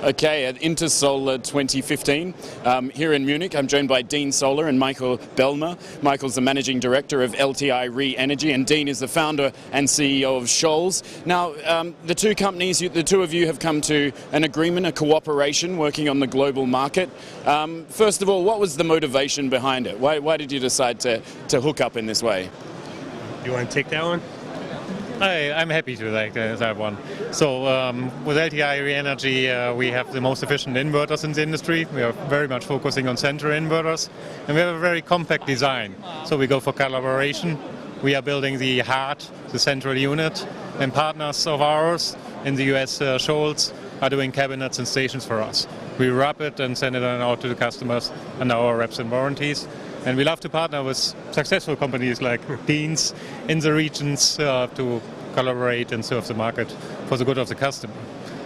Okay, at Intersolar 2015 here in Munich, I'm joined by Dean Solar and Michael Bellmer. Michael's the Managing Director of LTI ReEnergy and Dean is the founder and CEO of Shoals. Now, the two companies, the two of you have come to an agreement, a cooperation working on the global market. First of all, what was the motivation behind it? Why did you decide to hook up in this way? You want to take that one? I'm happy to take that one. So with LTI ReEnergy, we have the most efficient inverters in the industry. We are very much focusing on central inverters, and we have a very compact design. So we go for collaboration. We are building the heart, the central unit, and partners of ours in the US, Shoals, are doing cabinets and stations for us. We wrap it and send it out to the customers and our reps and warranties. And we love to partner with successful companies like Dean's in the regions to collaborate and serve the market for the good of the customer.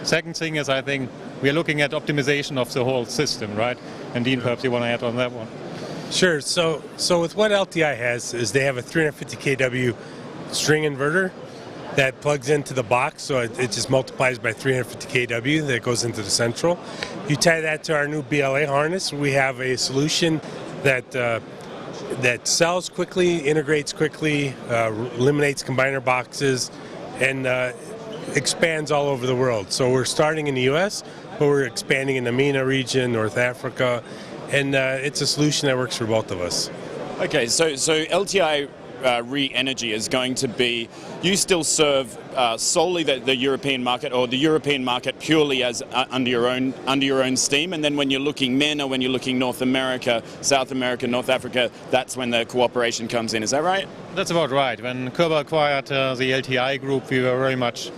Second thing is, I think we are looking at optimization of the whole system, right? And Dean, perhaps you want to add on that one? Sure. So with what LTI has is they have a 350 kW string inverter that plugs into the box, so it just multiplies by 350 kW that goes into the central. You tie that to our new BLA harness. We have a solution that sells quickly, integrates quickly, eliminates combiner boxes, and expands all over the world. So we're starting in the US, but we're expanding in the MENA region, North Africa, and it's a solution that works for both of us. Okay, so LTI ReEnergy is going to be, you still serve solely the European market, or the European market purely as under your own steam, and then when you're looking MENA, when you're looking North America, South America, North Africa, that's when the cooperation comes in. Is that right? That's about right. When Körber acquired the LTI group, we were very much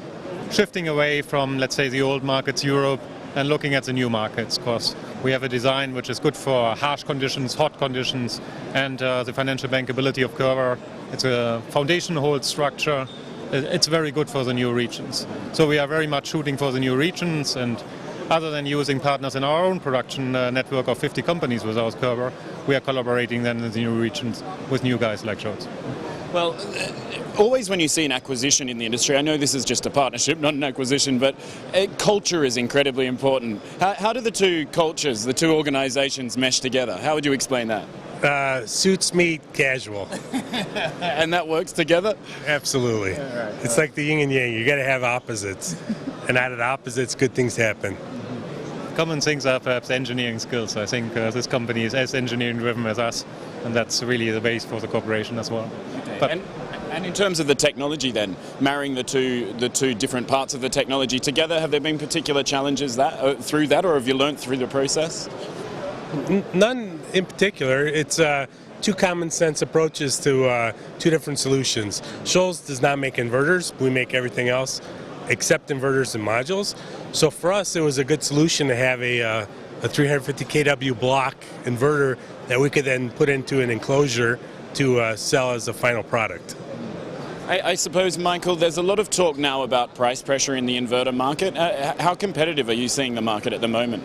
shifting away from, let's say, the old markets, Europe, and looking at the new markets, because we have a design which is good for harsh conditions, hot conditions, and the financial bankability of Körber. It's a foundation hold structure. It's very good for the new regions. So we are very much shooting for the new regions, and other than using partners in our own production network of 50 companies without Körber, we are collaborating then in the new regions with new guys like Shoals. Well, always when you see an acquisition in the industry, I know this is just a partnership, not an acquisition, but culture is incredibly important. How do the two cultures, the two organizations mesh together? How would you explain that? Suits meet casual. And that works together? Absolutely. Right. It's like the yin and yang. You got to have opposites. And out of the opposites, good things happen. Common things are perhaps engineering skills. I think this company is as engineering driven as us, and that's really the base for the cooperation as well. Okay. But and in terms of the technology then, marrying the two different parts of the technology together, have there been particular challenges through that, or have you learned through the process? None in particular. It's two common sense approaches to two different solutions. Shoals does not make inverters. We make everything else except inverters and modules. So for us, it was a good solution to have a 350 kW block inverter that we could then put into an enclosure to sell as a final product. I suppose, Michael, there's a lot of talk now about price pressure in the inverter market. How competitive are you seeing the market at the moment?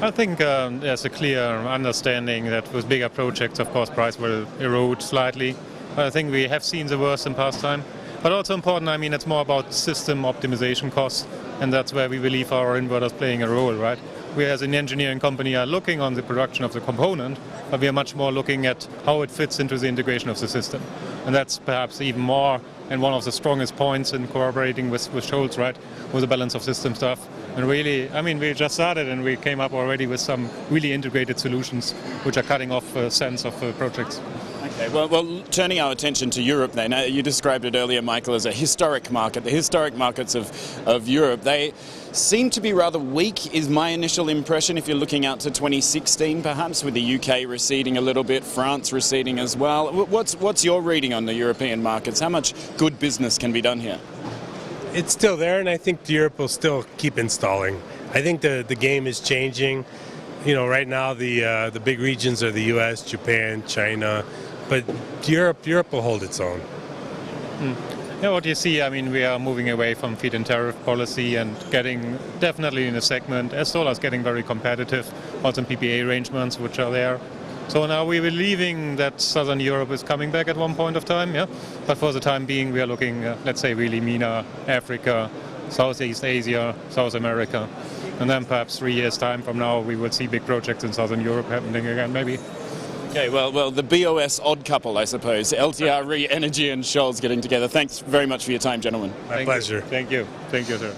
I think there's a clear understanding that with bigger projects, of course, price will erode slightly. But I think we have seen the worst in past time. But also important, I mean, it's more about system optimization costs, and that's where we believe our inverters playing a role, right? We as an engineering company are looking on the production of the component, but we are much more looking at how it fits into the integration of the system. And that's perhaps even more and one of the strongest points in cooperating with Shoals, right? With the balance of system stuff. And really, I mean, we just started and we came up already with some really integrated solutions which are cutting off cents of projects. Okay, well, turning our attention to Europe then, you described it earlier, Michael, as a historic market. The historic markets of Europe, they seem to be rather weak, is my initial impression, if you're looking out to 2016 perhaps, with the UK receding a little bit, France receding as well. What's your reading on the European markets? How much good business can be done here? It's still there, and I think Europe will still keep installing. I think the game is changing. You know, right now the big regions are the US, Japan, China, but Europe will hold its own. Yeah, what you see, I mean, we are moving away from feed-in tariff policy and getting definitely in a segment, as solar is getting very competitive, also in PPA arrangements which are there. So now we're believing that Southern Europe is coming back at one point of time, yeah. But for the time being, we are looking, let's say, really MENA, Africa, Southeast Asia, South America. And then perhaps 3 years' time from now, we will see big projects in Southern Europe happening again, maybe. Okay, well, the BoS odd couple, I suppose. LTI ReEnergy and Shoals getting together. Thanks very much for your time, gentlemen. My pleasure. Thank you. Thank you, sir.